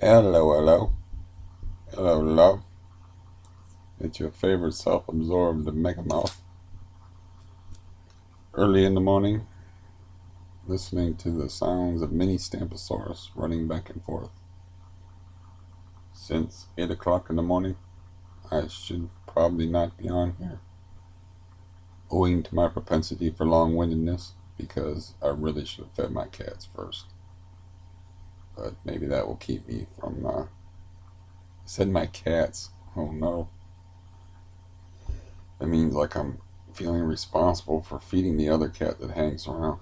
Hello, hello. Hello, love. It's your favorite self-absorbed megamouth. Early in the morning, listening to the sounds of mini Stamposaurus running back and forth. Since 8 o'clock in the morning, I should probably not be on here, owing to my propensity for long-windedness, because I really should have fed my cats first. But maybe that will keep me from, I said my cats. Oh no. That means like I'm feeling responsible for feeding the other cat that hangs around.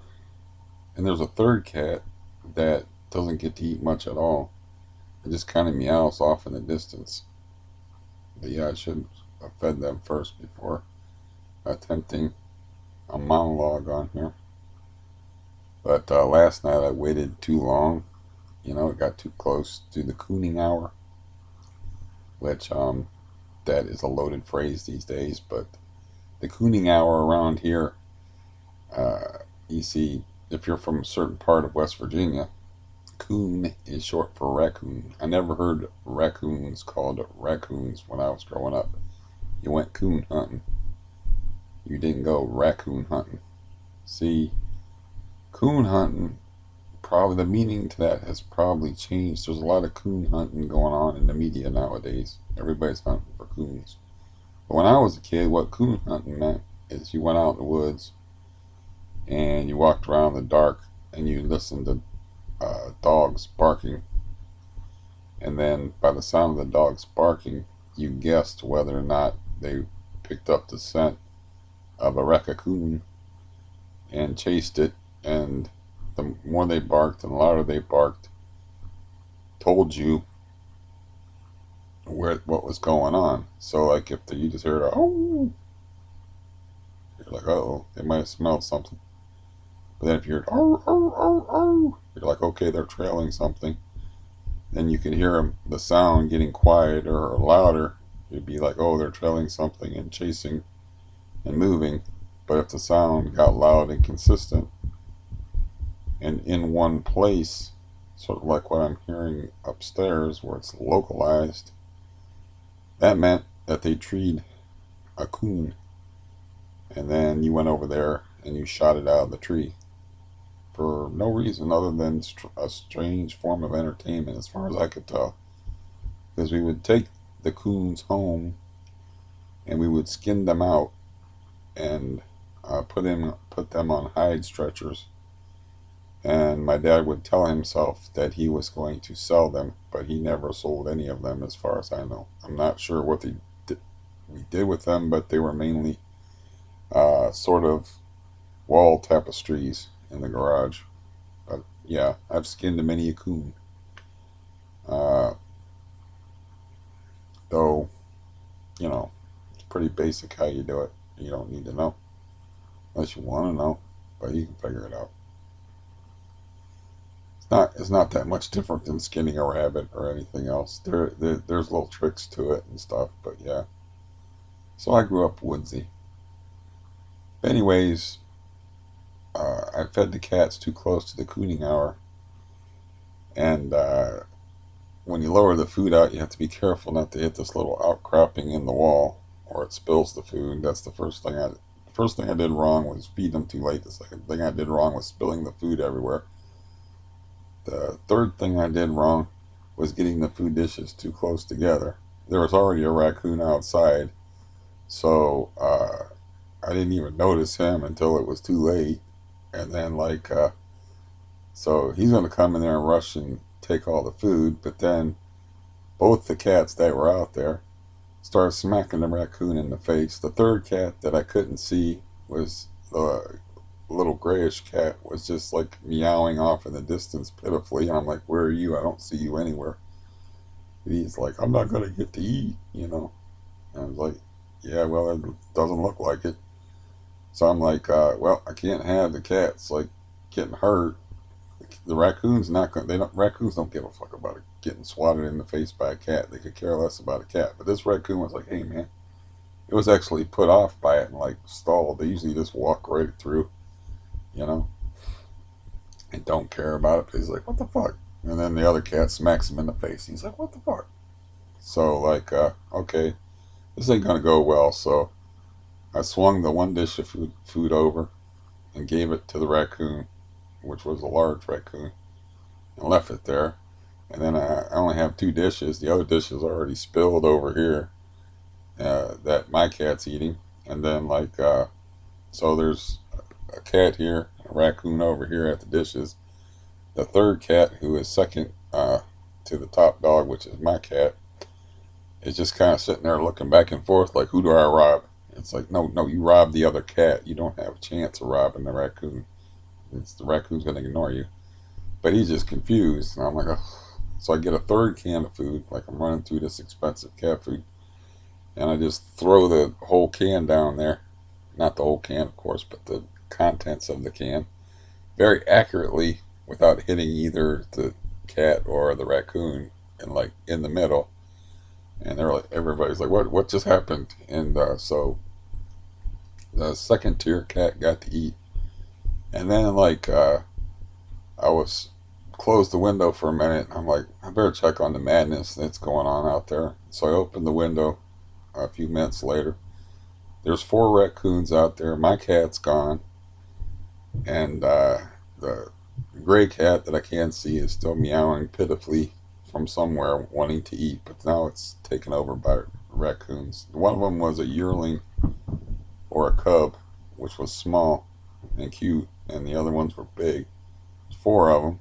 And there's a third cat that doesn't get to eat much at all. It just kind of meows off in the distance. But yeah, I should have fed them first before attempting a monologue on here. But last night I waited too long. It got too close to the cooning hour, which that is a loaded phrase these days. But the cooning hour around here, you see, if you're from a certain part of West Virginia, coon is short for raccoon. I never heard raccoons called raccoons when I was growing up. You went coon hunting. You didn't go raccoon hunting. See, coon hunting, probably the meaning to that has probably changed. There's a lot of coon hunting going on in the media nowadays. Everybody's hunting for coons. But when I was a kid, what coon hunting meant is you went out in the woods and you walked around in the dark and you listened to dogs barking, and then by the sound of the dogs barking, you guessed whether or not they picked up the scent of a raccoon and chased it, and the more they barked and the louder they barked, told you what was going on. So like if you just heard a oh, you're like, oh, they might have smelled something. But then if you heard oh oh oh oh, you're like, okay, they're trailing something. Then you could hear the sound getting quieter or louder. You'd be like, oh, they're trailing something and chasing and moving. But if the sound got loud and consistent and in one place, sort of like what I'm hearing upstairs where it's localized, that meant that they treed a coon. And then you went over there and you shot it out of the tree for no reason other than a strange form of entertainment, as far as I could tell. Because we would take the coons home and we would skin them out and put them on hide stretchers. And my dad would tell himself that he was going to sell them, but he never sold any of them, as far as I know. I'm not sure what we did with them, but they were mainly sort of wall tapestries in the garage. But yeah, I've skinned many a coon. Uh, though, it's pretty basic how you do it. You don't need to know unless you want to know, but you can figure it out. It's not that much different than skinning a rabbit or anything else. There's little tricks to it and stuff, but yeah. So I grew up woodsy. Anyways, I fed the cats too close to the cooning hour, and when you lower the food out, you have to be careful not to hit this little outcropping in the wall, or it spills the food. That's the first thing I did wrong was feed them too late. The second thing I did wrong was spilling the food everywhere. The third thing I did wrong was getting the food dishes too close together. There was already a raccoon outside, so I didn't even notice him until it was too late. And then so he's gonna come in there and rush and take all the food, but then both the cats that were out there started smacking the raccoon in the face. The third cat that I couldn't see was the little grayish cat, was just like meowing off in the distance pitifully, and I'm like, where are you? I don't see you anywhere. And he's like, I'm not gonna get to eat. And I was like, yeah, well, it doesn't look like it. So I'm like, well, I can't have the cats like getting hurt. The raccoons not going. They don't. Raccoons don't give a fuck about it getting swatted in the face by a cat. They could care less about a cat. But this raccoon was like, hey man, it was actually put off by it and like stalled. They usually just walk right through, you know, and don't care about it. But he's like, what the fuck? And then the other cat smacks him in the face. He's like, what the fuck? So, like, okay, this ain't gonna go well. So I swung the one dish of food over and gave it to the raccoon, which was a large raccoon, and left it there. And then I only have two dishes. The other dish is already spilled over here that my cat's eating. And then, like, so there's a cat here, a raccoon over here at the dishes. The third cat, who is second to the top dog, which is my cat, is just kind of sitting there looking back and forth like, who do I rob? It's like, no, no, you rob the other cat. You don't have a chance of robbing the raccoon. The raccoon's going to ignore you. But he's just confused. And I'm like, oh. So I get a third can of food, like I'm running through this expensive cat food. And I just throw the whole can down there. Not the whole can, of course, but the contents of the can. Very accurately without hitting either the cat or the raccoon. And like in the middle. And they're like, everybody's like, what just happened? And so the second tier cat got to eat. And then like I was closed the window for a minute. I'm like, I better check on the madness that's going on out there. So I opened the window a few minutes later. There's four raccoons out there. My cat's gone, and the gray cat that I can't see is still meowing pitifully from somewhere, wanting to eat. But now it's taken over by raccoons. One of them was a yearling or a cub, which was small and cute, and the other ones were big. Four of them.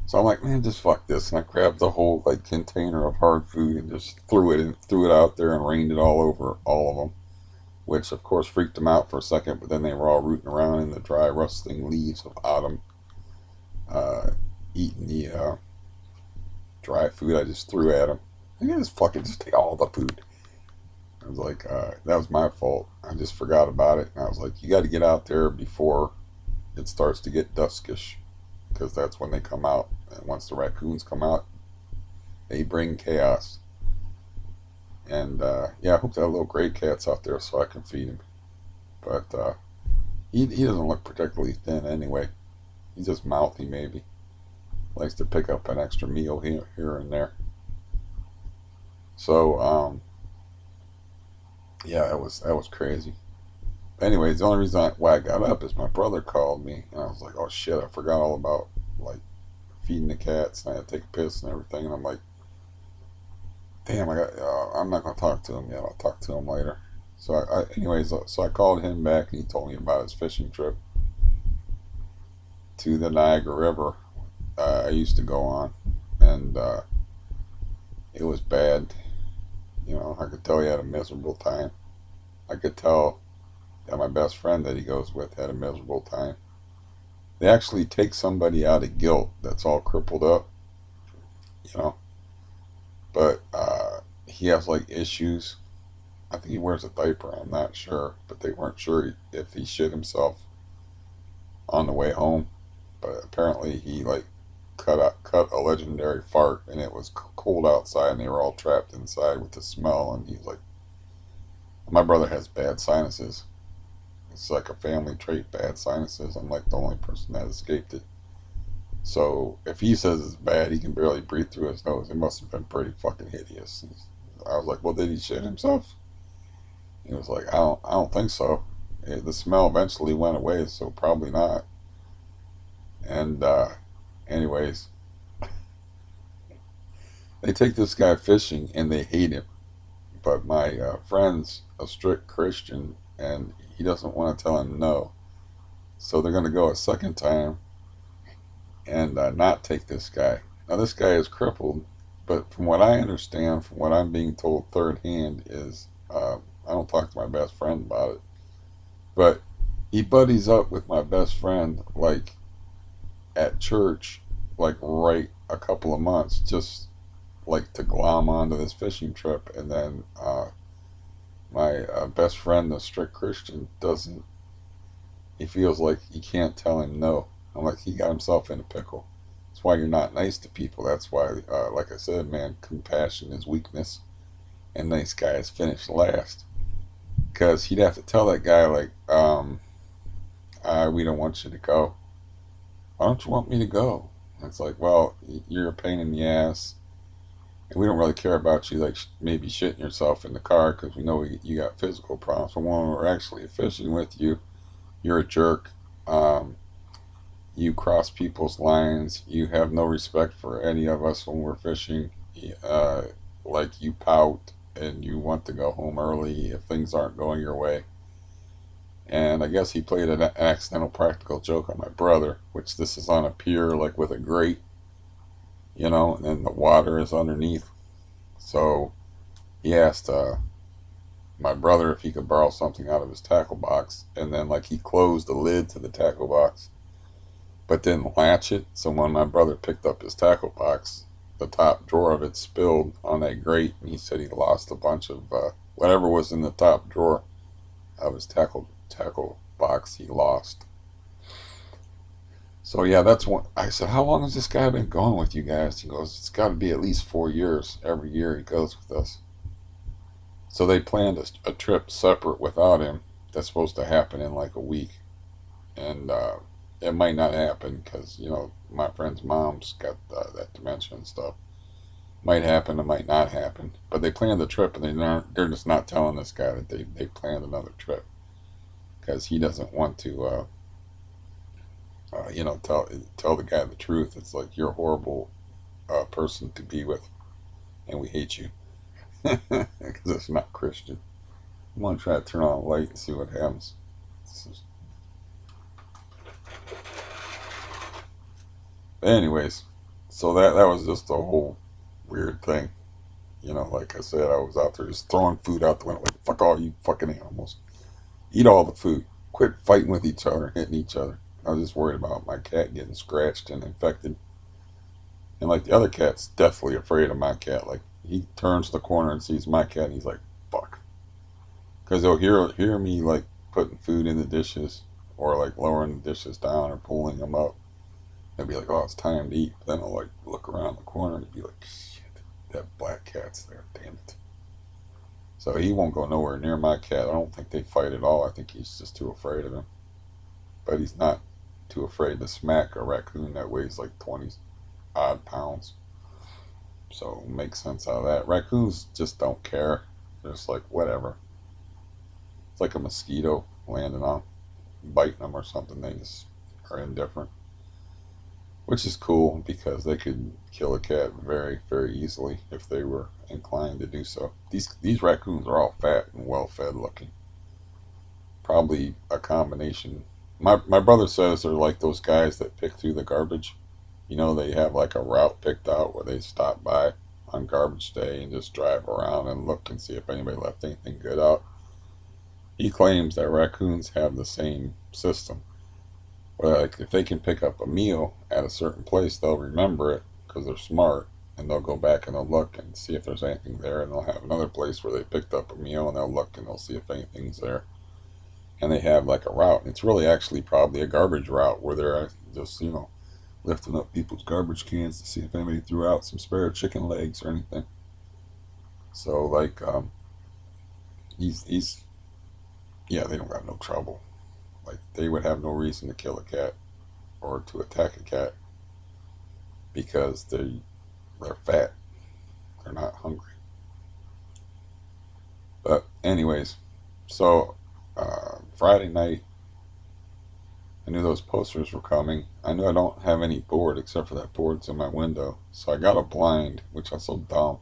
So I'm like, man, just fuck this, and I grabbed the whole like container of hard food and just threw it out there and rained it all over all of them, which of course freaked them out for a second. But then they were all rooting around in the dry, rustling leaves of autumn, uh, eating the dry food I just threw at them. I can just fucking just take all the food. I was like, that was my fault. I just forgot about it, and I was like, you got to get out there before it starts to get duskish, because that's when they come out. And once the raccoons come out, they bring chaos. And yeah, I hope that little gray cat's out there so I can feed him. But he doesn't look particularly thin anyway. He's just mouthy, maybe. Likes to pick up an extra meal here and there. So yeah, that was crazy. But anyways, the only reason why I got up is my brother called me, and I was like, oh shit, I forgot all about like feeding the cats, and I had to take a piss and everything. And I'm like, damn, I'm not gonna talk to him yet. I'll talk to him later. So anyways, so I called him back, and he told me about his fishing trip to the Niagara River. I used to go on, and it was bad. You know, I could tell he had a miserable time. I could tell that my best friend that he goes with had a miserable time. They actually take somebody out of guilt that's all crippled up, you know, but he has like issues. I think he wears a diaper. I'm not sure, but they weren't sure if he shit himself on the way home. But apparently he like cut a legendary fart, and it was cold outside, and they were all trapped inside with the smell. And he's like, my brother has bad sinuses. It's like a family trait, bad sinuses. I'm like the only person that escaped it. So if he says it's bad, he can barely breathe through his nose. It must have been pretty fucking hideous. I was like, well, did he shit himself? He was like, I don't think so. The smell eventually went away, so probably not. And anyways, they take this guy fishing and they hate him. But my friend's a strict Christian, and he doesn't want to tell him no. So they're going to go a second time and not take this guy. Now, this guy is crippled, but from what I understand, from what I'm being told third hand, is I don't talk to my best friend about it, but he buddies up with my best friend like at church, like right a couple of months, just like to glom onto this fishing trip. And then my best friend, the strict Christian, doesn't. He feels like he can't tell him no. I'm like, he got himself in a pickle. That's why you're not nice to people. That's why, like I said, man, compassion is weakness, and nice guys finish last. Because he'd have to tell that guy, like, we don't want you to go. Why don't you want me to go? It's like, well, you're a pain in the ass, and we don't really care about you, like maybe shitting yourself in the car because we know you got physical problems. But when we're actually fishing with you, you're a jerk. Um, you cross people's lines. You have no respect for any of us when we're fishing. Uh, like you pout and you want to go home early if things aren't going your way. And I guess he played an accidental practical joke on my brother, which this is on a pier, like with a grate, and then the water is underneath. So he asked my brother if he could borrow something out of his tackle box, and then like he closed the lid to the tackle box, but didn't latch it. So when my brother picked up his tackle box, the top drawer of it spilled on that grate, and he said he lost a bunch of whatever was in the top drawer of his tackle box. He lost. So yeah, that's one. I said, how long has this guy been going with you guys? He goes, it's got to be at least 4 years. Every year he goes with us. So they planned a trip separate without him. That's supposed to happen in like a week, and it might not happen because my friend's mom's got that dementia and stuff. Might happen, it might not happen. But they planned the trip, and they're just not telling this guy that they planned another trip because he doesn't want to. Tell the guy the truth. It's like you're a horrible person to be with, and we hate you because it's not Christian. I'm gonna try to turn on a light and see what happens. Anyways, so that was just a whole weird thing. Like I said, I was out there just throwing food out the window. Like, fuck all you fucking animals. Eat all the food. Quit fighting with each other, hitting each other. I was just worried about my cat getting scratched and infected. And like the other cat's deathly afraid of my cat. Like he turns the corner and sees my cat and he's like, fuck. Because he'll hear me like putting food in the dishes or like lowering the dishes down or pulling them up. He'll be like, oh, it's time to eat. But then he'll like look around the corner and be like, shit, that black cat's there. Damn it. So he won't go nowhere near my cat. I don't think they fight at all. I think he's just too afraid of him. But he's not too afraid to smack a raccoon that weighs like 20 odd pounds. So make sense out of that. Raccoons just don't care. They're just like, whatever. It's like a mosquito landing on, biting them or something. They just are indifferent. Which is cool because they could kill a cat very, very easily if they were inclined to do so. These raccoons are all fat and well fed looking. Probably a combination. My brother says they're like those guys that pick through the garbage. They have like a route picked out where they stop by on garbage day and just drive around and look and see if anybody left anything good out. He claims that raccoons have the same system. Where like if they can pick up a meal at a certain place, they'll remember it because they're smart, and they'll go back and they'll look and see if there's anything there, and they'll have another place where they picked up a meal and they'll look and they'll see if anything's there. And they have like a route. And it's really actually probably a garbage route where they're just lifting up people's garbage cans to see if anybody threw out some spare chicken legs or anything. So like he's yeah, they don't got no trouble. Like they would have no reason to kill a cat or to attack a cat because they're fat. They're not hungry. But anyways, so Friday night, I knew those posters were coming. I knew I don't have any board except for that board's in my window. So I got a blind, which is so dumb.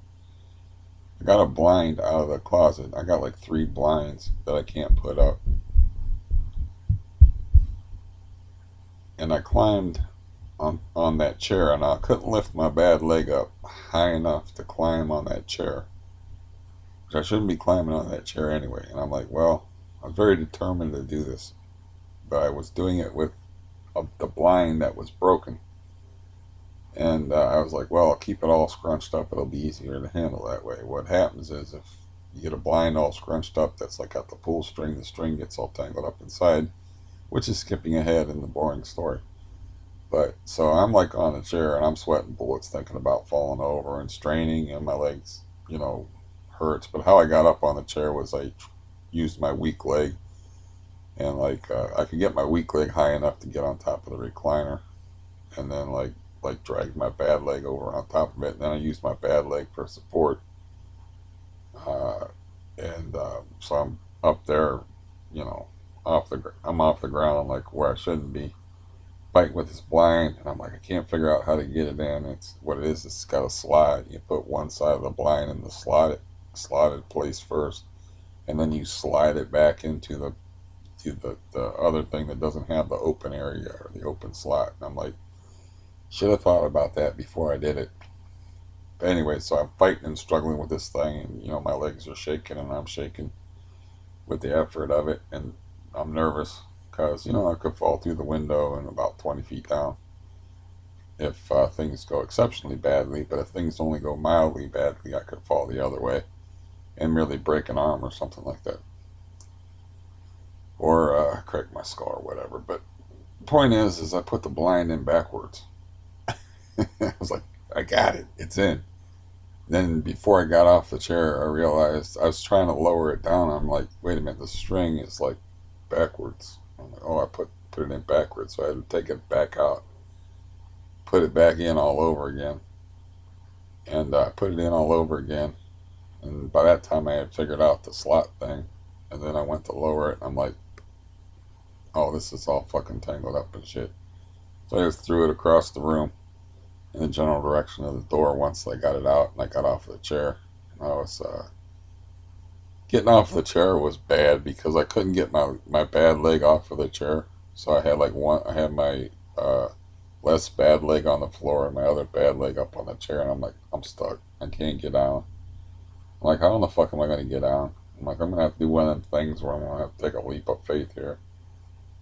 I got a blind out of the closet. I got like 3 blinds that I can't put up. And I climbed on that chair, and I couldn't lift my bad leg up high enough to climb on that chair. Which I shouldn't be climbing on that chair anyway. And I'm like, well, I'm very determined to do this. But I was doing it with the blind that was broken. And I was like, well, I'll keep it all scrunched up. It'll be easier to handle that way. What happens is if you get a blind all scrunched up that's like got the pull string, the string gets all tangled up inside, which is skipping ahead in the boring story. But so I'm like on a chair and I'm sweating bullets thinking about falling over and straining, and my legs, hurts. But how I got up on the chair was I used my weak leg, and like I could get my weak leg high enough to get on top of the recliner, and then like like dragged my bad leg over on top of it, and then I used my bad leg for support. Uh, and so I'm up there, you know, I'm off the ground like where I shouldn't be, fighting with this blind, and I'm like, I can't figure out how to get it in. It's what it is. It's got a slide. You put one side of the blind in the slotted place first, and then you slide it back into the other thing that doesn't have the open area or the open slot. And I'm like, should have thought about that before I did it. But anyway, so I'm fighting and struggling with this thing, and my legs are shaking, and I'm shaking with the effort of it, and I'm nervous because I could fall through the window and about 20 feet down if things go exceptionally badly. But if things only go mildly badly, I could fall the other way and merely break an arm or something like that, or crack my skull or whatever. But the point is I put the blind in backwards. I was like, I got it. It's in. Then before I got off the chair, I realized I was trying to lower it down. I'm like, wait a minute, the string is like backwards. I'm like, oh, I put it in backwards, so I had to take it back out, put it back in all over again, and I put it in all over again. And by that time, I had figured out the slot thing, and then I went to lower it. And I'm like, oh, this is all fucking tangled up and shit. So I just threw it across the room in the general direction of the door once I got it out, and I got off the chair. And I was getting off the chair was bad because I couldn't get my bad leg off of the chair. So I had I had my less bad leg on the floor and my other bad leg up on the chair, and I'm like, I'm stuck. I can't get down. I'm like, how the fuck am I gonna get down? I'm like, I'm gonna have to do one of them things where I'm gonna have to take a leap of faith here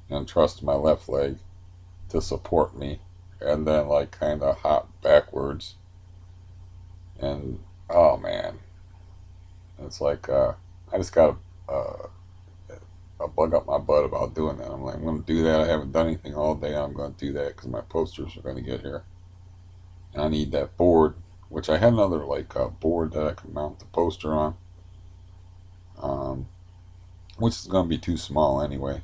and trust my left leg to support me, and then like kind of hop backwards. And oh man, it's like I just got a bug up my butt about doing that. I'm like, I'm going to do that. I haven't done anything all day. I'm going to do that because my posters are going to get here. And I need that board, which I had another like board that I could mount the poster on, um, which is going to be too small anyway.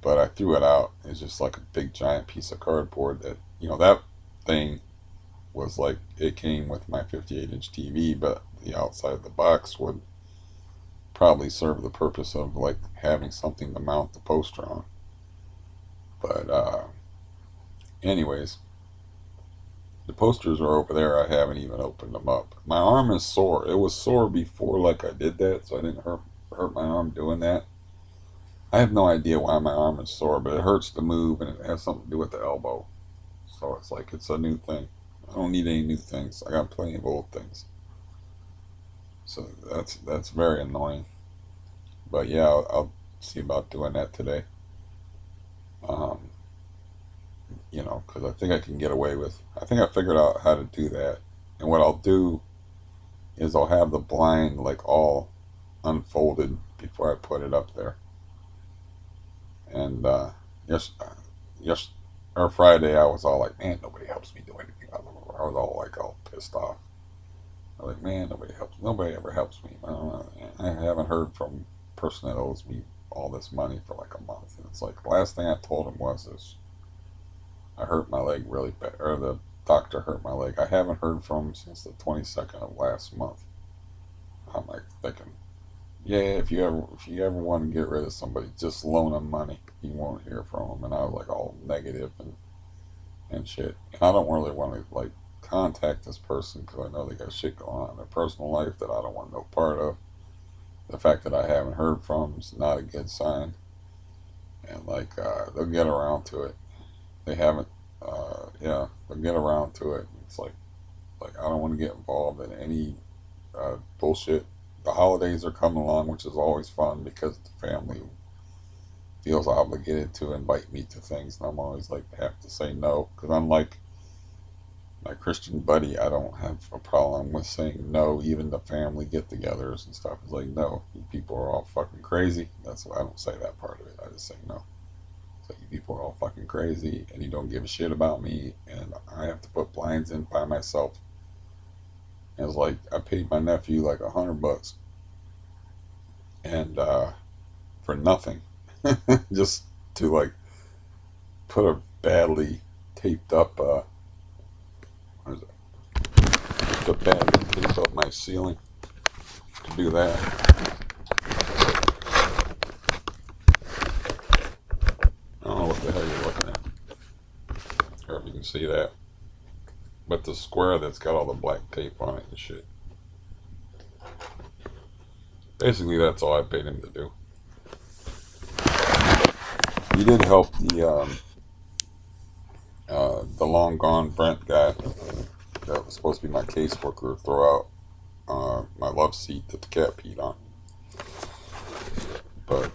But I threw it out. It's just like a big giant piece of cardboard that, that thing was like, it came with my 58-inch TV, but the outside of the box would probably serve the purpose of like having something to mount the poster on. But anyways, the posters are over there. I haven't even opened them up. My arm is sore. It was sore before like I did that, so I didn't hurt my arm doing that. I have no idea why my arm is sore, but it hurts to move, and it has something to do with the elbow. So it's like it's a new thing. I don't need any new things. I got plenty of old things. So that's very annoying. But yeah, I'll see about doing that today. Um, because I think I can get away with. I think I figured out how to do that. And what I'll do is I'll have the blind like all unfolded before I put it up there. And yes, yes, or Friday I was all like, man, nobody helps me do anything. I was all like all pissed off. I was like, man, nobody helps. Nobody ever helps me. I haven't heard from a person that owes me all this money for like a month. And it's like the last thing I told him was this: I hurt my leg really bad, or the doctor hurt my leg. I haven't heard from him since the 22nd of last month. I'm like thinking, yeah, if you ever want to get rid of somebody, just loan them money. You won't hear from them. And I was like all negative and shit. And I don't really want to like contact this person because I know they got shit going on in their personal life that I don't want no part of. The fact that I haven't heard from them is not a good sign. And like they'll get around to it. They haven't. Yeah, they'll get around to it. It's like I don't want to get involved in any bullshit. The holidays are coming along, which is always fun because the family feels obligated to invite me to things, and I'm always like have to say no because unlike my Christian buddy, I don't have a problem with saying no, even to family get-togethers and stuff. It's like no, you people are all fucking crazy. That's why I don't say that part of it. I just say no. So you people are all fucking crazy, and you don't give a shit about me, and I have to put blinds in by myself. And it's like I paid my nephew like $100, and for nothing, just to like put a badly taped up to bad tape up my ceiling to do that. I don't know what the hell you're looking at. Or if you can see that. But the square that's got all the black tape on it and shit. Basically, that's all I paid him to do. He did help the long gone Brent guy that was supposed to be my caseworker throw out my love seat that the cat peed on. But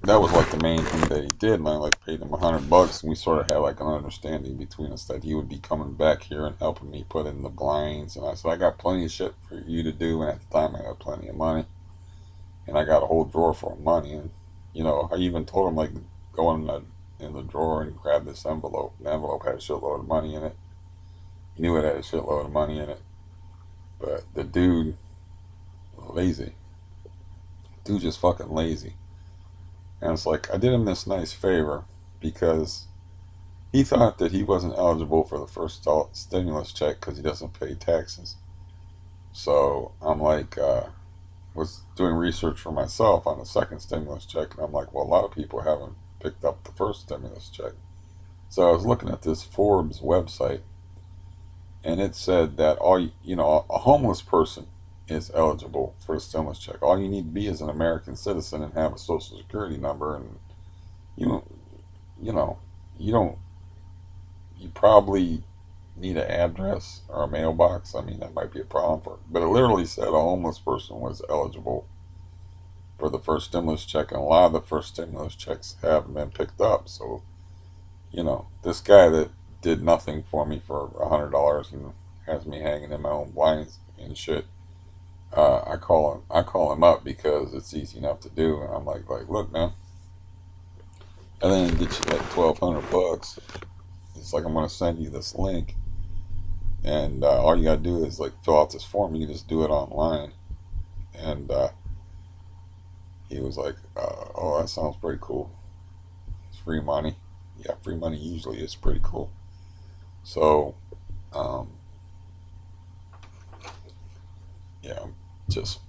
that was like the main thing that he did, and I like paid him $100, and we sort of had like an understanding between us that he would be coming back here and helping me put in the blinds. And I said, I got plenty of shit for you to do, and at the time I had plenty of money, and I got a whole drawer full of money. And I even told him like go in the drawer and grab this envelope. The envelope had a shitload of money in it. He knew it had a shitload of money in it, but the dude lazy. Dude just fucking lazy. And it's like, I did him this nice favor because he thought that he wasn't eligible for the first stimulus check because he doesn't pay taxes. So I'm like, was doing research for myself on the second stimulus check, and I'm like, well, a lot of people haven't picked up the first stimulus check. So I was looking at this Forbes website, and it said that a homeless person is eligible for a stimulus check. All you need to be is an American citizen and have a social security number, and you don't, you know, you don't, you probably need an address or a mailbox. I mean, that might be a problem but it literally said a homeless person was eligible for the first stimulus check, and a lot of the first stimulus checks haven't been picked up. So, this guy that did nothing for me for $100 and has me hanging in my own blinds and shit. I call him up because it's easy enough to do, and I'm like, look, man, I didn't get you like $1,200. It's like, I'm gonna send you this link, and all you gotta do is like fill out this form. You can just do it online. And he was like, oh, that sounds pretty cool. It's free money. Yeah, free money usually is pretty cool. So, um, yeah, I'm just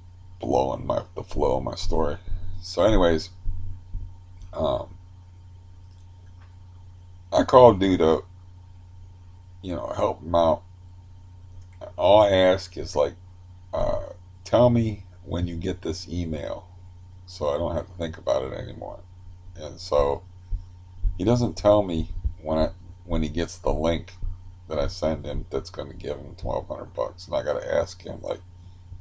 blowing the flow of my story. So, anyways, um, I called dude up, help him out. All I ask is like, uh, tell me when you get this email, so I don't have to think about it anymore. And so he doesn't tell me when he gets the link that I send him that's going to give him $1,200, and I got to ask him like,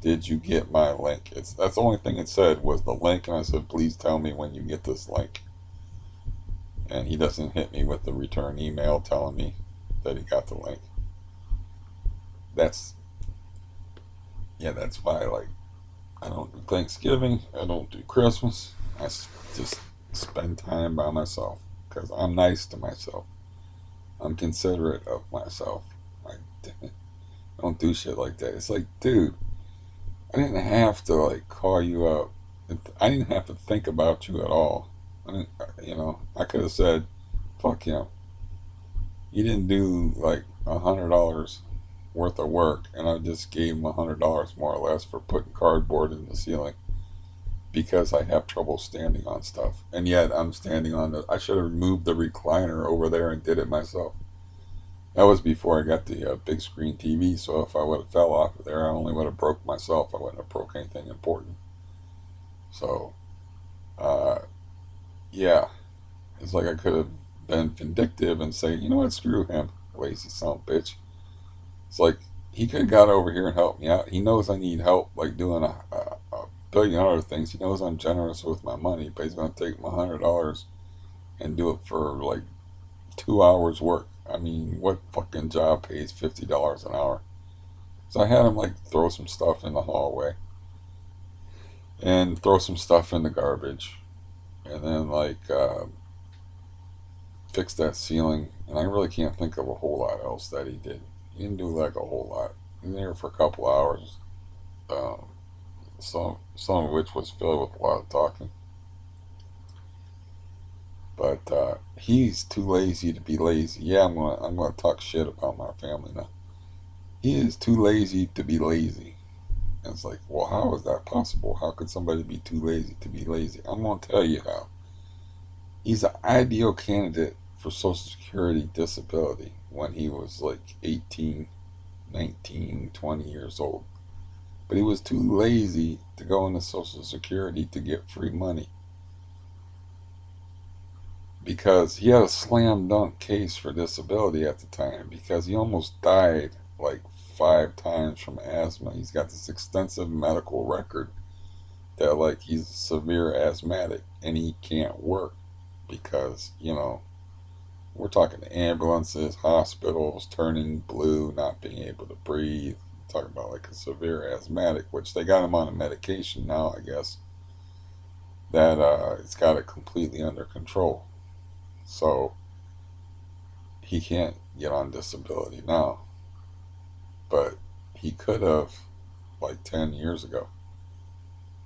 did you get my link? That's the only thing it said was the link, and I said, please tell me when you get this link. And he doesn't hit me with the return email telling me that he got the link. That's why, like, I don't do Thanksgiving, I don't do Christmas. I just spend time by myself because I'm nice to myself. I'm considerate of myself. I don't do shit like that. It's like, dude, I didn't have to like call you up. I didn't have to think about you at all. I didn't, I could have said, fuck him. You didn't do like $100 worth of work, and I just gave him $100 more or less for putting cardboard in the ceiling because I have trouble standing on stuff. And yet I'm standing on I should have moved the recliner over there and did it myself. That was before I got the big screen TV, so if I would have fell off of there, I only would have broke myself. I wouldn't have broke anything important. So, uh, yeah, it's like I could have been vindictive and say, you know what, screw him, lazy son of a bitch. It's like, he could have got over here and helped me out. He knows I need help, like doing a billion other things. He knows I'm generous with my money, but he's going to take my $100 and do it for like 2 hours work. I mean, what fucking job pays $50 an hour? So I had him like throw some stuff in the hallway and throw some stuff in the garbage, and then like fix that ceiling. And I really can't think of a whole lot else that he did. He didn't do like a whole lot. He was there for a couple hours. Um, some of which was filled with a lot of talking. But he's too lazy to be lazy. Yeah, I'm gonna talk shit about my family now. He is too lazy to be lazy. And it's like, well, how is that possible? How could somebody be too lazy to be lazy? I'm going to tell you how. He's an ideal candidate for Social Security disability when he was like 18, 19, 20 years old. But he was too lazy to go into Social Security to get free money because he had a slam dunk case for disability at the time because he almost died like 5 times from asthma. He's got this extensive medical record that like he's a severe asthmatic and he can't work because, we're talking ambulances, hospitals turning blue, not being able to breathe. Talking about like a severe asthmatic, which they got him on a medication now, I guess, that it's got it completely under control. So he can't get on disability now, but he could have like 10 years ago,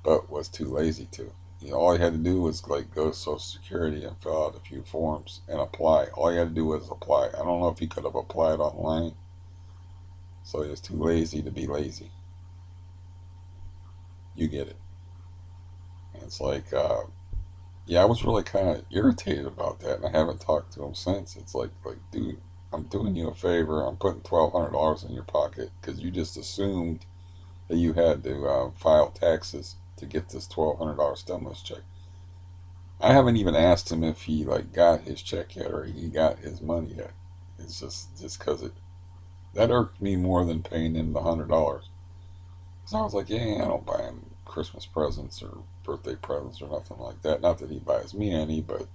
but was too lazy to. All he had to do was like go to Social Security and fill out a few forms and apply. All he had to do was apply. I don't know if he could have applied online, so he was too lazy to be lazy. You get it. And it's like, yeah, I was really kind of irritated about that, and I haven't talked to him since. It's like, dude, I'm doing you a favor. I'm putting $1,200 in your pocket because you just assumed that you had to file taxes to get this $1,200 stimulus check. I haven't even asked him if he like got his check yet or he got his money yet. It's just because it that irked me more than paying him the $100. So I was like, yeah, I don't buy him Christmas presents or birthday presents or nothing like that. Not that he buys me any, but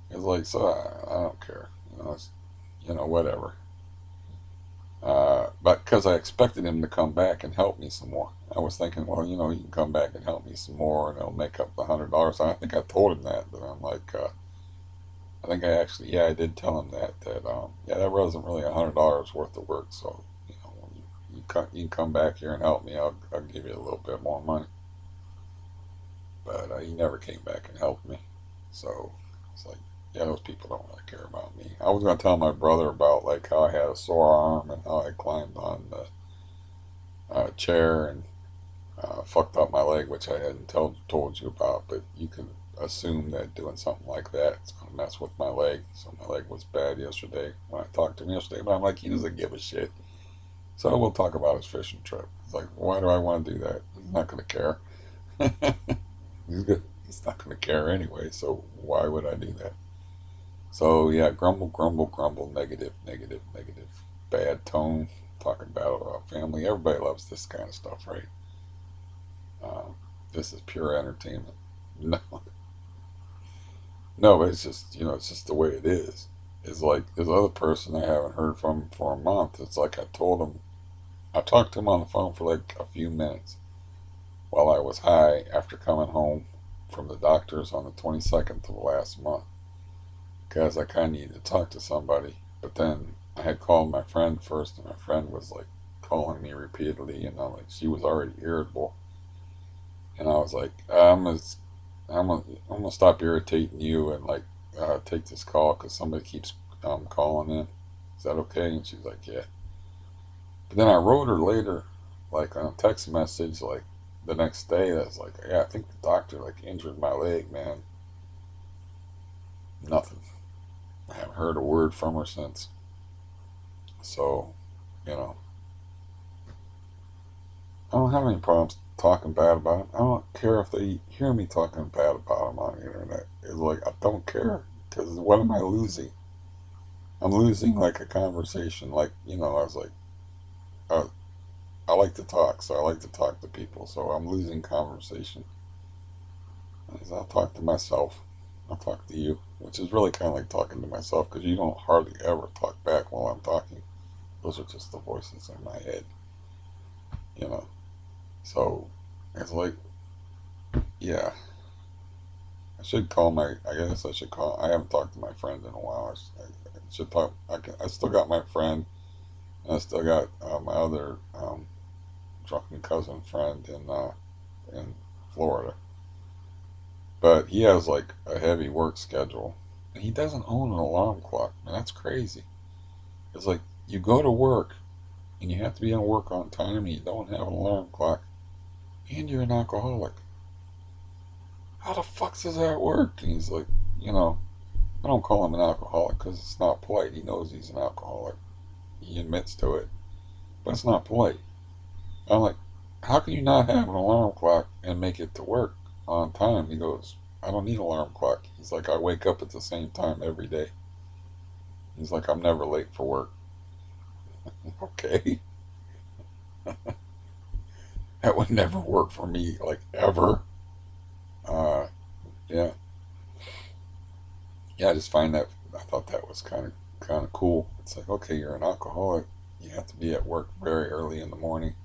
it's like, so I don't care. Whatever. But because I expected him to come back and help me some more. I was thinking, well, he can come back and help me some more, and it'll make up the $100. I think I told him that, but I'm like, I think I actually, yeah, I did tell him that yeah, that wasn't really $100 worth of work. So, when you can come back here and help me, I'll give you a little bit more money. But he never came back and helped me. So it's like, yeah, those people don't really care about me. I was gonna tell my brother about like how I had a sore arm and how I climbed on the chair and fucked up my leg, which I hadn't told you about. But you can assume that doing something like that is gonna mess with my leg. So my leg was bad yesterday when I talked to him yesterday. But I'm like, he doesn't give a shit. So we'll talk about his fishing trip. It's like, why do I want to do that? He's not gonna care. He's not gonna care anyway. So why would I do that? So yeah, grumble, grumble, grumble, negative, negative, negative, bad tone, talking bad about family. Everybody loves this kind of stuff, right? Um, this is pure entertainment. No, no, but it's just it's just the way it is. It's like this other person I haven't heard from for a month. It's like I told him, I talked to him on the phone for like a few minutes while I was high after coming home from the doctor's on the 22nd of last month because I kind of needed to talk to somebody. But then I had called my friend first, and my friend was like calling me repeatedly, and I'm like, she was already irritable, and I was like, I'm gonna stop irritating you and like take this call because somebody keeps calling in. Is that okay? And she's like, yeah. But then I wrote her later, like on a text message, like the next day. That's like, yeah, I think the doctor like injured my leg, man. Nothing. I haven't heard a word from her since. So, you know, I don't have any problems talking bad about him. I don't care if they hear me talking bad about him on the internet. It's like I don't care because what am I losing? I'm losing like a conversation. Like I was like, uh, I like to talk, so I like to talk to people. So I'm losing conversation. I'll talk to myself. I'll talk to you, which is really kind of like talking to myself because you don't hardly ever talk back while I'm talking. Those are just the voices in my head, you know. So it's like, yeah, I should call my. I guess I should call. I haven't talked to my friend in a while. I should talk. I still got my friend, and I still got my other drunken cousin friend in Florida. But he has like a heavy work schedule, and he doesn't own an alarm clock. Man, that's crazy. It's like you go to work and you have to be on work on time, and you don't have an alarm clock, and you're an alcoholic. How the fuck does that work? And he's like, you know, I don't call him an alcoholic because it's not polite. He knows he's an alcoholic. He admits to it, but it's not polite. I'm like, how can you not have an alarm clock and make it to work on time? He goes, I don't need an alarm clock. He's like, I wake up at the same time every day. He's like, I'm never late for work. Okay, that would never work for me, like ever. Uh, yeah, yeah. I just find that I thought that was kind of cool. It's like, okay, you're an alcoholic. You have to be at work very early in the morning.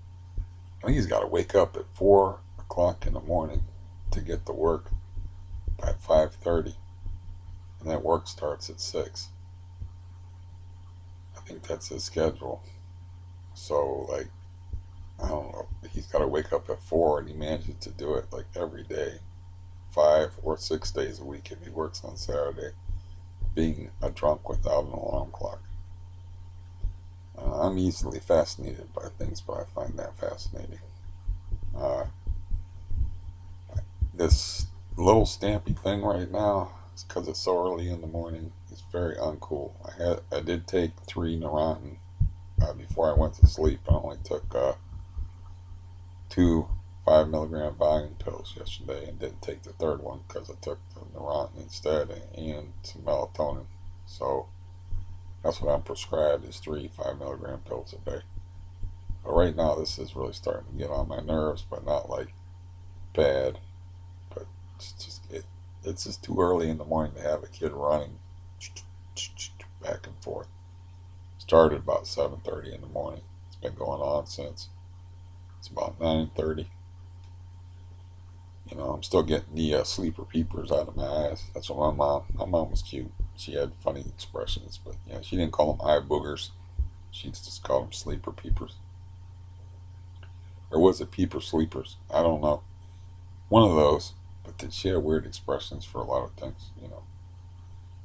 I think he's got to wake up at 4 o'clock in the morning to get to work by 5:30, and that work starts at 6. I think that's his schedule. So like, I don't know. He's got to wake up at 4, and he manages to do it like every day, 5 or 6 days a week if he works on Saturday, being a drunk without an alarm clock. I'm easily fascinated by things, but I find that fascinating. Uh, this little stampy thing right now, because it's so early in the morning, is very uncool. I did take 3 Neurontin before I went to sleep. I only took 2 5 milligram volume pills yesterday, and didn't take the third one because I took the Neurontin instead and some melatonin. So that's what I'm prescribed, is 3 5 milligram pills a day. But right now, this is really starting to get on my nerves, but not like bad. But it's just too early in the morning to have a kid running back and forth. Started about 7:30 in the morning. It's been going on since it's about 9:30. You know, I'm still getting the sleeper peepers out of my eyes. That's what my mom was cute. She had funny expressions, but yeah, she didn't call them eye boogers. She just called them sleeper peepers. Or was it peeper sleepers? I don't know. One of those. But she had weird expressions for a lot of things, you know.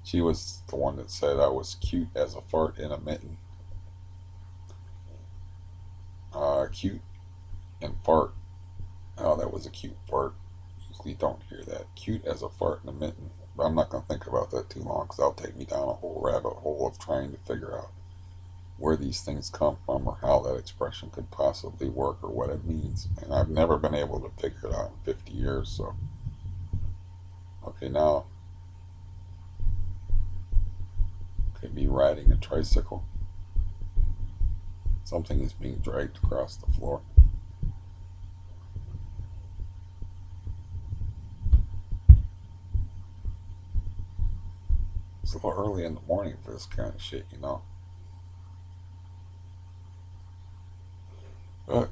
She was the one that said I was cute as a fart in a mitten. Cute and fart. Oh, that was a cute fart. Usually don't hear that. Cute as a fart in a mitten. But I'm not going to think about that too long because that'll take me down a whole rabbit hole of trying to figure out where these things come from or how that expression could possibly work or what it means. And I've never been able to figure it out in 50 years. So, okay, now could be riding a tricycle. Something is being dragged across the floor. It's a little early in the morning for this kind of shit, you know. But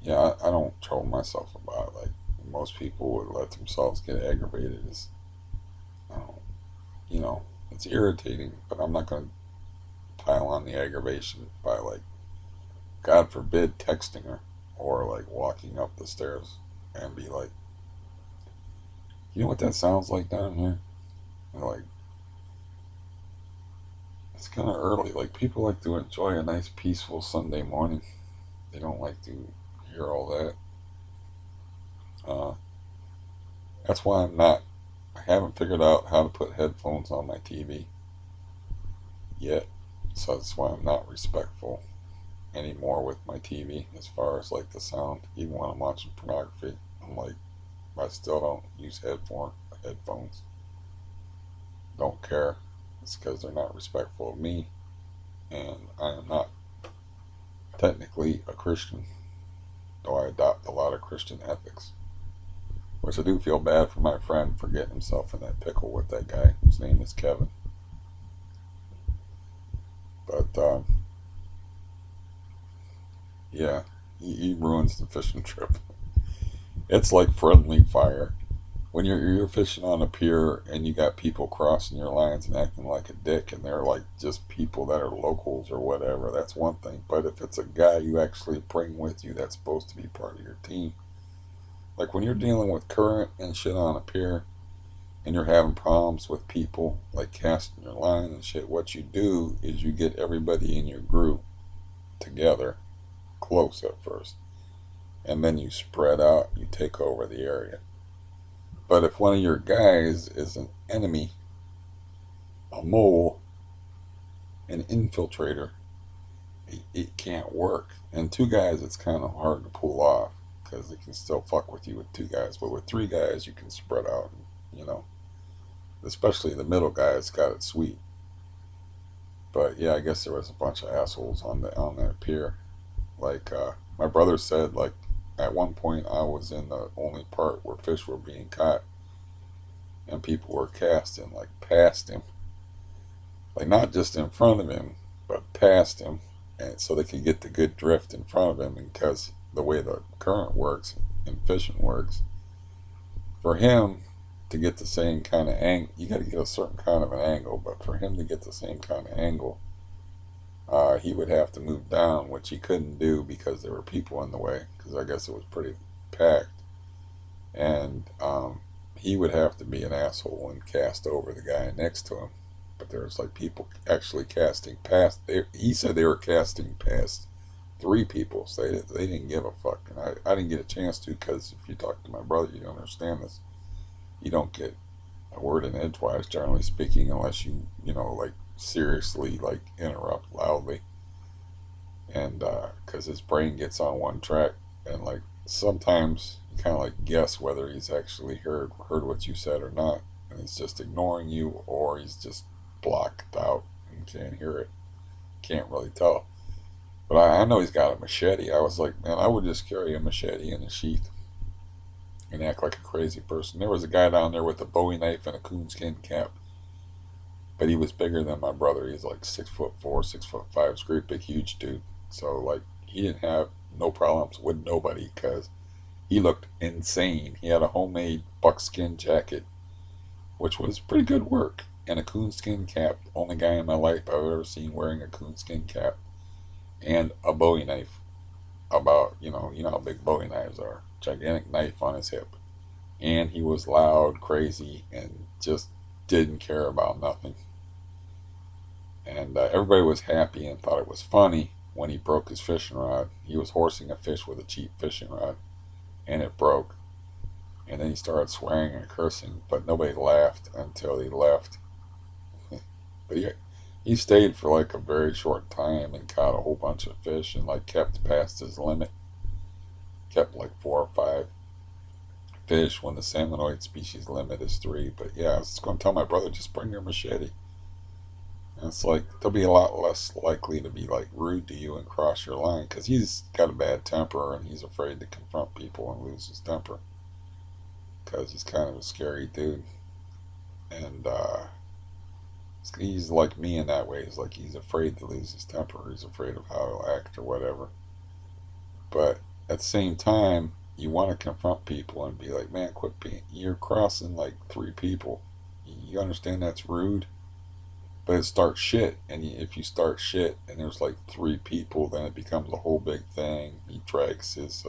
yeah, I don't trouble myself about it. Like most people would let themselves get aggravated. Is, I don't, you know, it's irritating, but I'm not going to pile on the aggravation by like, God forbid, texting her or like walking up the stairs and be like, you know what that sounds like down here? And like, it's kind of early. Like people like to enjoy a nice peaceful Sunday morning. They don't like to hear all that. Uh, that's why I haven't figured out how to put headphones on my TV yet. So that's why I'm not respectful anymore with my TV as far as like the sound. Even when I'm watching pornography, I'm like, I still don't use headphones. Don't care. It's because they're not respectful of me, and I am not technically a Christian, though I adopt a lot of Christian ethics. Which I do feel bad for my friend for getting himself in that pickle with that guy. His name is Kevin. But yeah, he ruins the fishing trip. It's like friendly fire. When you're fishing on a pier and you got people crossing your lines and acting like a dick, and they're like just people that are locals or whatever, that's one thing. But if it's a guy you actually bring with you that's supposed to be part of your team, like when you're dealing with current and shit on a pier, and you're having problems with people like casting your line and shit, what you do is you get everybody in your group together, close at first, and then you spread out, you take over the area. But if one of your guys is an enemy, a mole, an infiltrator, it can't work. And two guys, it's kind of hard to pull off because they can still fuck with you with two guys. But with three guys, you can spread out. You know, especially the middle guys got it sweet. But yeah, I guess there was a bunch of assholes on that pier. Like my brother said, like at one point I was in the only part where fish were being caught, and people were casting like past him, like not just in front of him, but past him, and so they could get the good drift in front of him. And because the way the current works and fishing works, for him to get the same kind of angle, you got to get a certain kind of an angle. But for him to get the same kind of angle, he would have to move down, which he couldn't do because there were people in the way. Because I guess it was pretty packed, and he would have to be an asshole and cast over the guy next to him. But there was like people actually casting past. He said they were casting past three people, so they didn't give a fuck. And I didn't get a chance to, because if you talk to my brother, you don't understand this. You don't get a word in edgewise, generally speaking, unless you know, like seriously, like interrupt loudly. And because his brain gets on one track, and like sometimes you kind of like guess whether he's actually heard what you said or not, and he's just ignoring you, or he's just blocked out and can't hear it. Can't really tell. But I know he's got a machete. I was like, man, I would just carry a machete in a sheath and act like a crazy person. There was a guy down there with a Bowie knife and a coonskin cap, but he was bigger than my brother. He's like 6'4", 6'5", he's a great big huge dude. So like he didn't have no problems with nobody because he looked insane. He had a homemade buckskin jacket, which was pretty good work, and a coonskin cap. Only guy in my life I've ever seen wearing a coonskin cap, and a Bowie knife. About you know how big Bowie knives are. Gigantic knife on his hip, and he was loud, crazy, and just didn't care about nothing. And everybody was happy and thought it was funny when he broke his fishing rod. He was horsing a fish with a cheap fishing rod, and it broke. And then he started swearing and cursing, but nobody laughed until he left. But he stayed for like a very short time and caught a whole bunch of fish and like kept past his limit. Kept like 4 or 5 fish when the salmonoid species limit is 3. But yeah, I was going to tell my brother, just bring your machete. And it's like they'll be a lot less likely to be like rude to you and cross your line, because he's got a bad temper and he's afraid to confront people and lose his temper because he's kind of a scary dude. And he's like me in that way. He's like he's afraid to lose his temper. He's afraid of how he'll act or whatever. But at the same time, you want to confront people and be like, man, quit being. You're crossing like 3 people. You understand that's rude, but it starts shit. And if you start shit and there's like 3 people, then it becomes a whole big thing. He drags his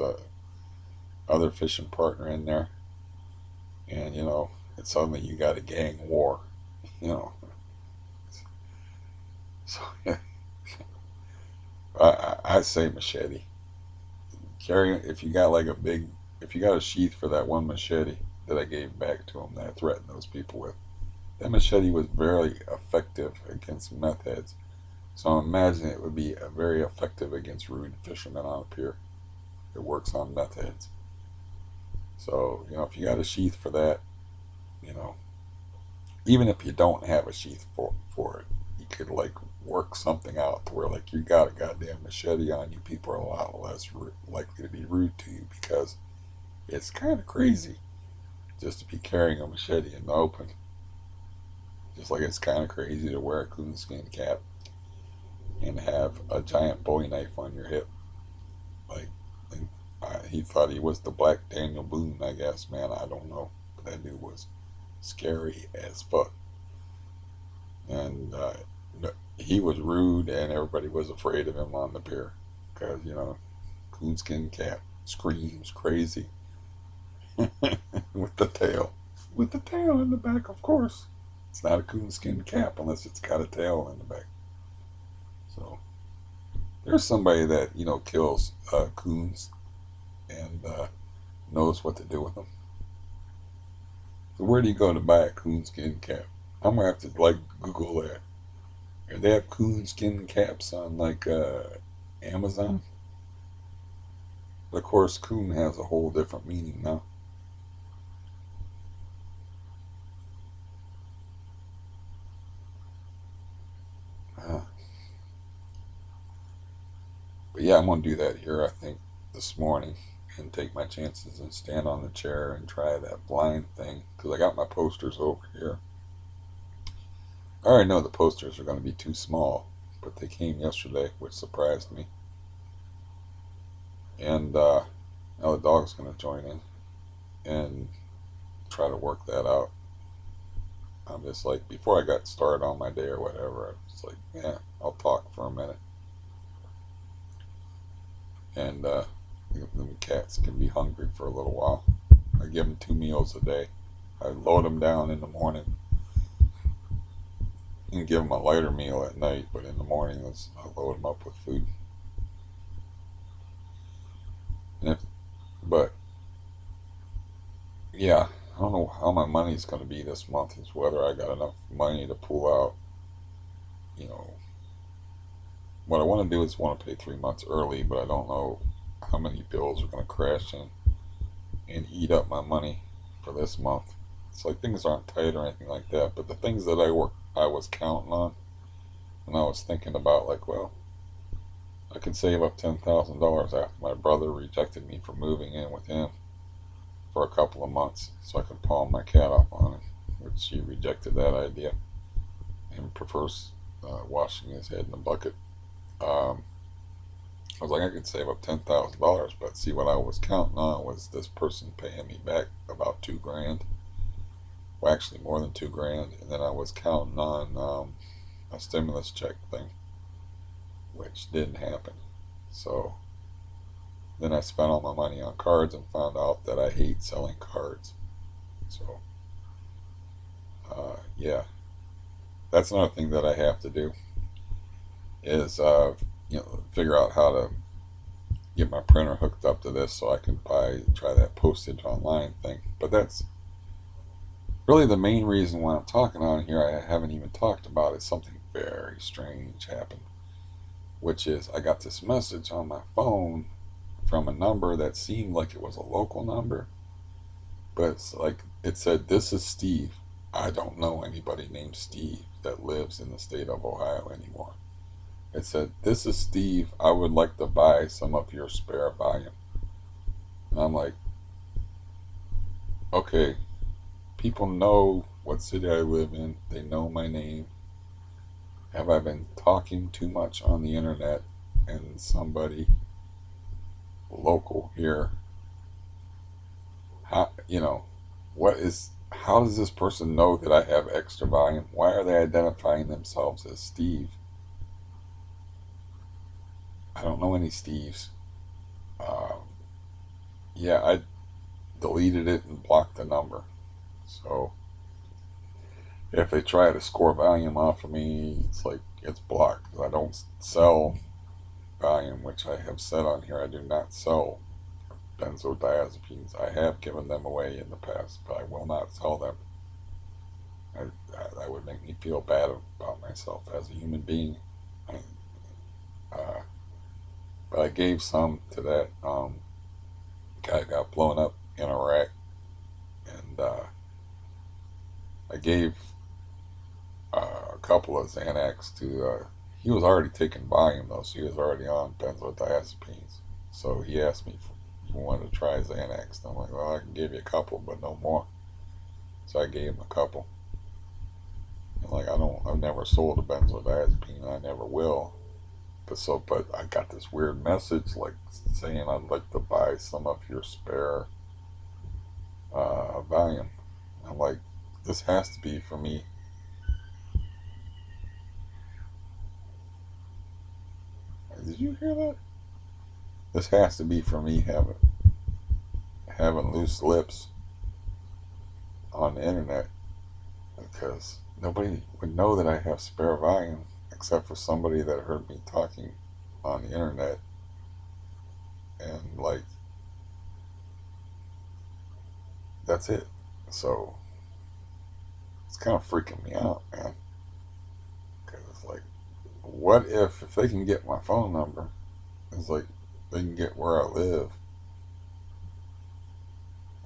other fishing partner in there, and it's suddenly you got a gang war. You know, so yeah, I say machete. Carry if you got like if you got a sheath for that one machete that I gave back to him that I threatened those people with. That machete was very effective against meth heads. So I imagine it would be very effective against rude fishermen on a pier. It works on meth heads. So, if you got a sheath for that, you know, even if you don't have a sheath for it, you could like work something out to where like you got a goddamn machete on you. People are a lot less likely to be rude to you, because it's kind of crazy just to be carrying a machete in the open. Just like it's kind of crazy to wear a coonskin cap and have a giant Bowie knife on your hip. Like, he thought he was the Black Daniel Boone, I guess, man. I don't know. But that dude was scary as fuck. And he was rude, and everybody was afraid of him on the pier. Because, coonskin cap screams crazy. With the tail. With the tail in the back, of course. It's not a coonskin cap unless it's got a tail in the back. So, There's somebody that kills coons and knows what to do with them. So where do you go to buy a coonskin cap? I'm gonna have to Google that. And they have coonskin caps on Amazon. But of course, coon has a whole different meaning now. Uh, but yeah, I'm gonna do that here. I think this morning and take my chances and stand on the chair and try that blind thing because I got my posters over here. I already know the posters are going to be too small, but they came yesterday, which surprised me. And now the dog's going to join in and try to work that out. I'm just like, before I got started on my day or whatever, I was like, yeah, I'll talk for a minute. And the cats can be hungry for a little while. I give them 2 meals a day. I load them down in the morning and give them a lighter meal at night, but in the morning, I load them up with food. And if, but yeah, I don't know how my money's going to be this month. Is whether I got enough money to pull out. You know, what I want to do is want to pay 3 months early, but I don't know how many bills are going to crash in and eat up my money for this month. It's like things aren't tight or anything like that, but the things that I was counting on, and I was thinking about, like, well, I can save up $10,000 after my brother rejected me for moving in with him for a couple of months, so I can palm my cat off on him, which he rejected that idea and prefers washing his head in a bucket. Um, I was like, I could save up $10,000, but see, what I was counting on was this person paying me back about 2 grand. Well, actually, more than 2 grand, and then I was counting on a stimulus check thing, which didn't happen. So then I spent all my money on cards and found out that I hate selling cards. So yeah, that's another thing that I have to do is figure out how to get my printer hooked up to this so I can try that postage online thing. But that's really the main reason why I'm talking on here. I haven't even talked about it. Something very strange happened, which is I got this message on my phone from a number that seemed like it was a local number, but it's like it said, "This is Steve." I don't know anybody named Steve that lives in the state of Ohio anymore. It said, "This is Steve. I would like to buy some of your spare volume." And I'm like, okay, people know what city I live in. They know my name. Have I been talking too much on the internet and somebody local here, how, how does this person know that I have extra volume? Why are they identifying themselves as Steve? I don't know any Steves. Um, yeah, I deleted it and blocked the number. So if they try to score volume off of me, it's like it's blocked. I don't sell volume, which I have said on here. I do not sell benzodiazepines. I have given them away in the past, but I will not sell them. That would make me feel bad about myself as a human being. I, uh, but I gave some to that guy who got blown up in Iraq, and I gave a couple of Xanax to. He was already taking volume though, so he was already on benzodiazepines. So he asked me if he wanted to try Xanax, and I'm like, well, I can give you a couple, but no more. So I gave him a couple. And like I've never sold a benzodiazepine, and I never will. But I got this weird message like saying I'd like to buy some of your spare volume. I'm like, this has to be for me. Did you hear that? This has to be for me having loose lips on the internet because nobody would know that I have spare volume except for somebody that heard me talking on the internet, and like that's it. So it's kind of freaking me out, man. Because it's like, what if they can get my phone number? It's like they can get where I live.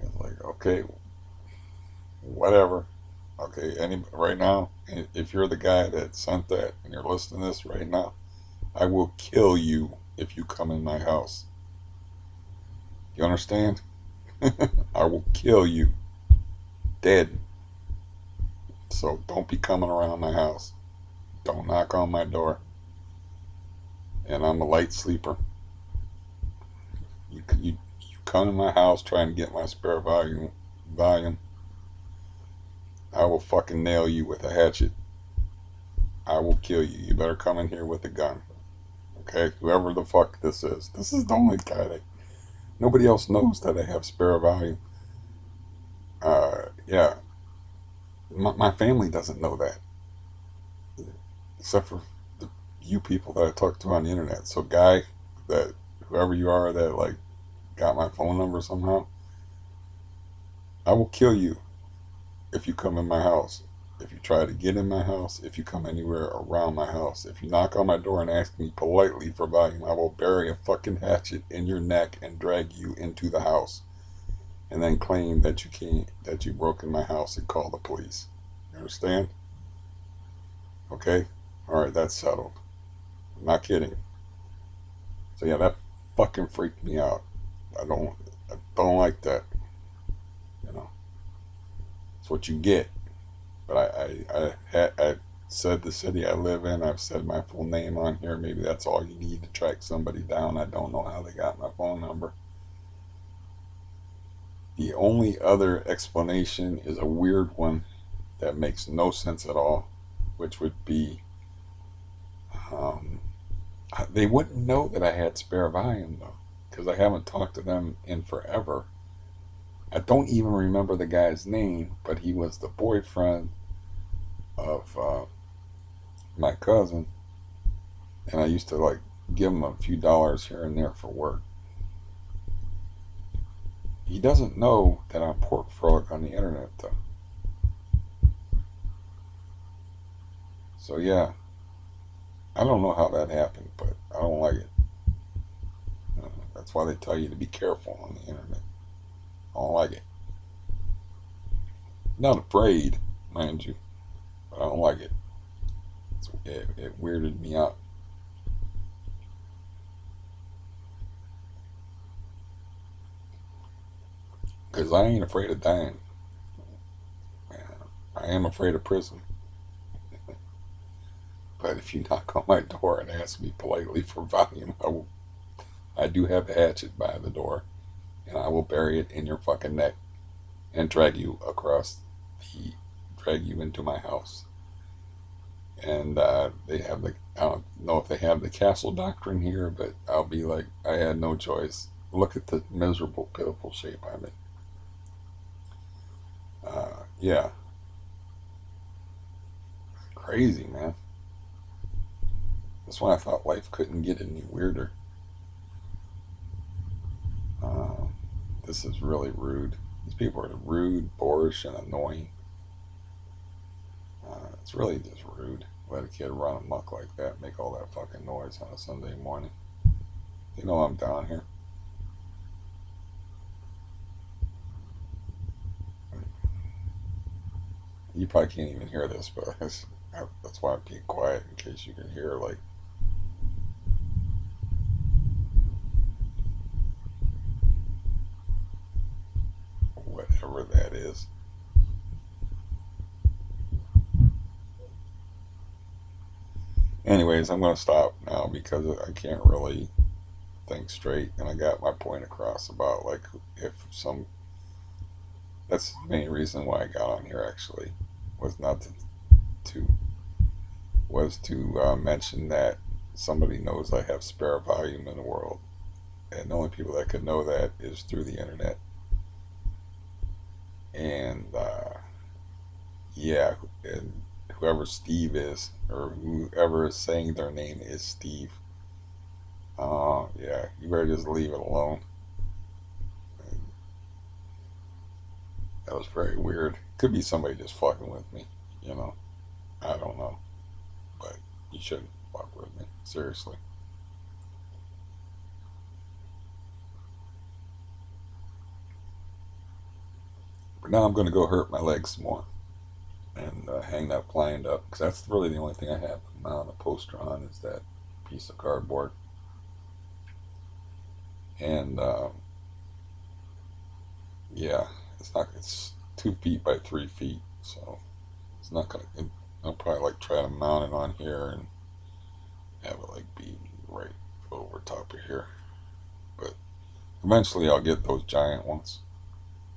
It's like, okay, whatever. Okay, any right now, if you're the guy that sent that and you're listening to this right now, I will kill you if you come in my house. You understand? I will kill you dead. So don't be coming around my house. Don't knock on my door. And I'm a light sleeper. You come in my house trying to get my spare volume. I will fucking nail you with a hatchet. I will kill you. You better come in here with a gun. Okay? Whoever the fuck this is. This is the only guy that nobody else knows that I have spare volume. Yeah. My family doesn't know that. Except for the you people that I talk to on the internet. So guy that whoever you are that like got my phone number somehow, I will kill you if you come in my house. If you try to get in my house, if you come anywhere around my house, if you knock on my door and ask me politely for volume, I will bury a fucking hatchet in your neck and drag you into the house, and then claim that you broke in my house and call the police. You understand? Okay? Alright, that's settled. I'm not kidding. So yeah, that fucking freaked me out. I don't I don't like that. You know. It's what you get. But I said the city I live in. I've said my full name on here. Maybe that's all you need to track somebody down. I don't know how they got my phone number. The only other explanation is a weird one that makes no sense at all, which would be um, they wouldn't know that I had spare volume though, because I haven't talked to them in forever. I don't even remember the guy's name, but he was the boyfriend of my cousin, and I used to like give him a few dollars here and there for work. He doesn't know that I'm pork frog on the internet though. So yeah, I don't know how that happened, but I don't like it. That's why they tell you to be careful on the internet. I don't like it. Not afraid, mind you, but I don't like it. It weirded me out. Because I ain't afraid of dying. I am afraid of prison. But if you knock on my door and ask me politely for volume, I do have a hatchet by the door, and I will bury it in your fucking neck and the, drag you into my house. And they have I don't know if they have the castle doctrine here, but I'll be like, I had no choice. Look at the miserable, pitiful shape I'm in. Yeah, crazy, man. That's why I thought life couldn't get any weirder. Uh, this is really rude. These people are rude, boorish, and annoying. It's really just rude. Let a kid run amok like that, make all that fucking noise on a Sunday morning. You know I'm down here. You probably can't even hear this, but that's why I'm being quiet in case you can hear like whatever that is. Anyways, I'm going to stop now because I can't really think straight, and I got my point across about like if some. That's the main reason why I got on here actually was not to was to mention that somebody knows I have spare volume in the world, and the only people that could know that is through the internet. And yeah, and whoever Steve is, or whoever is saying their name is Steve. Oh, yeah, you better just leave it alone. And that was very weird. Could be somebody just fucking with me, you know. I don't know. But you shouldn't fuck with me. Seriously. But now I'm going to go hurt my legs some more and hang that blind up because that's really the only thing I have to mount a poster on is that piece of cardboard. And yeah, it's 2 feet by 3 feet, so it's not gonna. I'll probably like try to mount it on here and have it like be right over top of here. But eventually I'll get those giant ones.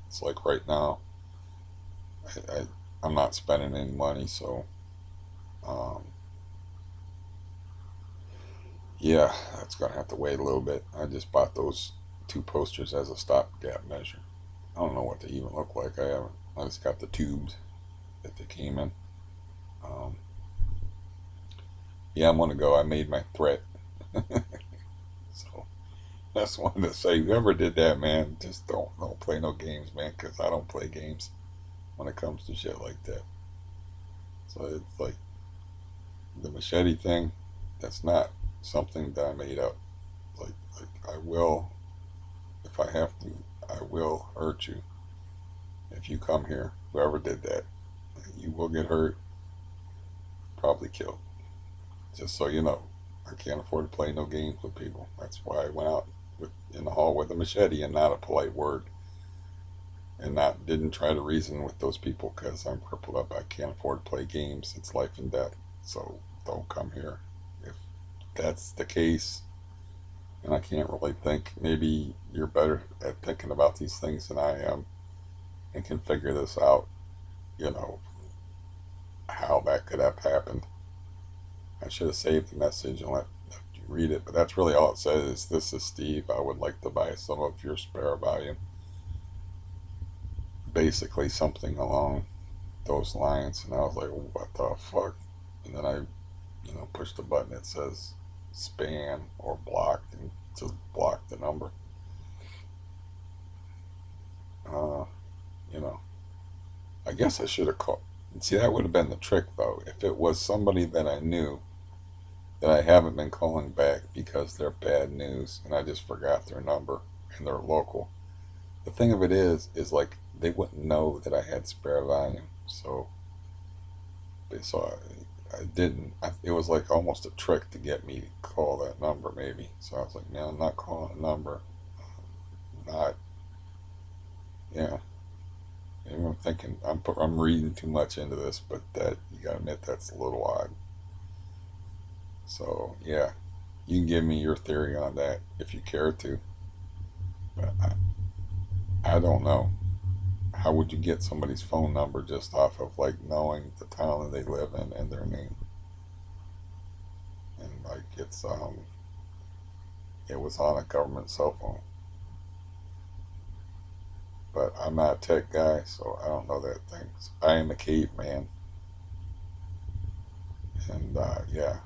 It's like right now, I'm not spending any money, so um, yeah, that's gonna have to wait a little bit. I just bought those two posters as a stopgap measure. I don't know what they even look like. I haven't. I just got the tubes that they came in. Um, yeah, I'm gonna go. I made my threat. So I just wanted to say, whoever did that, man, just don't play no games, man, because I don't play games when it comes to shit like that. So it's like the machete thing. That's not something that I made up. Like I will, if I have to, I will hurt you if you come here. Whoever did that, you will get hurt, probably killed. Just so you know, I can't afford to play no games with people. That's why I went out in the hall with a machete and not a polite word, and not didn't try to reason with those people because I'm crippled up. I can't afford to play games. It's life and death. So don't come here. If that's the case, and I can't really think, maybe you're better at thinking about these things than I am, and can figure this out. You know how that could have happened. I should have saved the message and let you read it, but that's really all it says. This is Steve. I would like to buy some of your spare volume. Basically, something along those lines. And I was like, what the fuck? And then I, pushed the button that says spam or blocked and just blocked the number. Uh, you know, I guess I should have called. See, that would have been the trick, though. If it was somebody that I knew that I haven't been calling back because they're bad news and I just forgot their number and they're local. The thing of it is like they wouldn't know that I had spare volume. So I didn't. It was like almost a trick to get me to call that number, maybe. So I was like, man, I'm not calling a number. Not, yeah. Maybe I'm thinking I'm reading too much into this, but that you gotta admit that's a little odd. So yeah, you can give me your theory on that if you care to. But I don't know. How would you get somebody's phone number just off of like knowing the town that they live in and their name? And like it was on a government cell phone. But I'm not a tech guy, so I don't know that thing. I am a caveman, and yeah,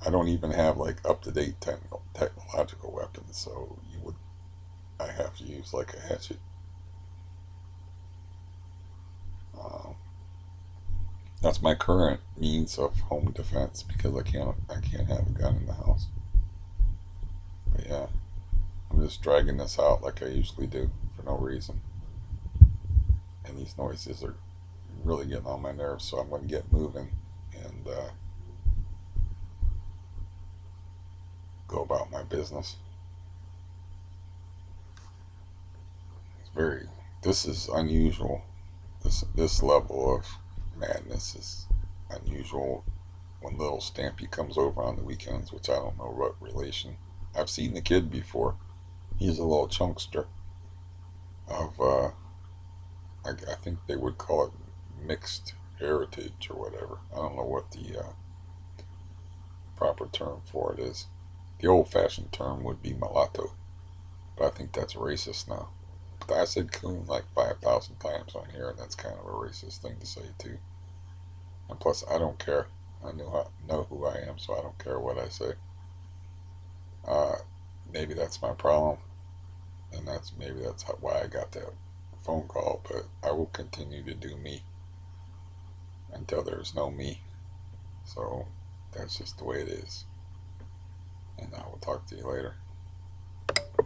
I don't even have like up to date technological weapons. So I have to use like a hatchet. Um, that's my current means of home defense because I can't have a gun in the house. But yeah, I'm just dragging this out like I usually do for no reason, and these noises are really getting on my nerves. So I'm going to get moving and go about my business. It's very. This is unusual. This level of madness is unusual. When little Stampy comes over on the weekends, which I don't know what relation. I've seen the kid before. He's a little chunkster of I think they would call it mixed heritage or whatever. I don't know what the proper term for it is. The old-fashioned term would be mulatto, but I think that's racist now. But I said coon like 5,000 times on here, and that's kind of a racist thing to say too. And plus, I don't care. I know who I am, so I don't care what I say. Uh, maybe that's my problem, and why I got that phone call. But I will continue to do me until there's no me. So that's just the way it is. And I will talk to you later.